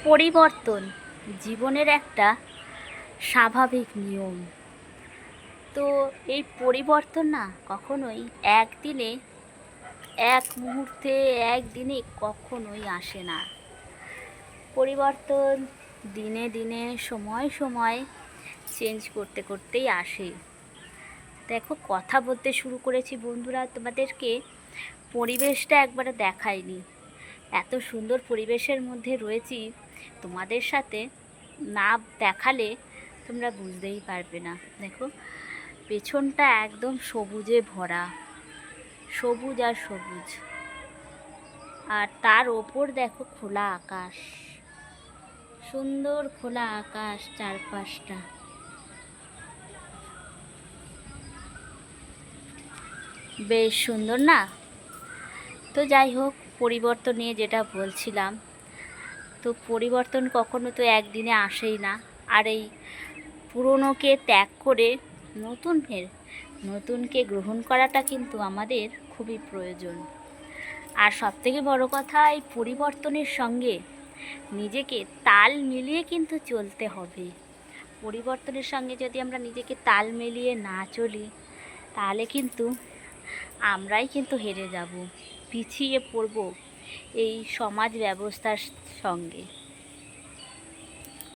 পরিবর্তন জীবনের একটা স্বাভাবিক নিয়ম। তো এই পরিবর্তন না কখনোই একদিনে, এক মুহূর্তে, একদিনে কখনোই আসে না। পরিবর্তন দিনে দিনে, সময় সময় চেঞ্জ করতে করতেই আসে। দেখো, কথা বলতে শুরু করেছি বন্ধুরা, তোমাদেরকে পরিবেশটা একবারে দেখাইনি। এত সুন্দর পরিবেশের মধ্যে রয়েছি, তোমাদের সাথে না দেখালে তোমরা বুঝতেই পারবে না। দেখো, পেছনটা একদম সবুজে ভরা, সবুজ আর সবুজ, আর তার ওপর দেখো খোলা আকাশ, সুন্দর খোলা আকাশ চারপাশটা। বেশ সুন্দর না? তো যাই হোক, পরিবর্তন নিয়ে যেটা বলছিলাম, তো পরিবর্তন কখনো তো একদিনে আসেই না। আর এই পুরনোকে ত্যাগ করে নতুনকে গ্রহণ করাটা কিন্তু আমাদের খুবই প্রয়োজন। আর সবথেকে বড় কথা, এই পরিবর্তনের সঙ্গে নিজেকে তাল মিলিয়ে কিন্তু চলতে হবে। পরিবর্তনের সঙ্গে যদি আমরা নিজেকে তাল মিলিয়ে না চলি, তাহলে কিন্তু আমরাই কিন্তু হেরে যাব, পিছিয়ে পড়ব এই সমাজ ব্যবস্থার সঙ্গে।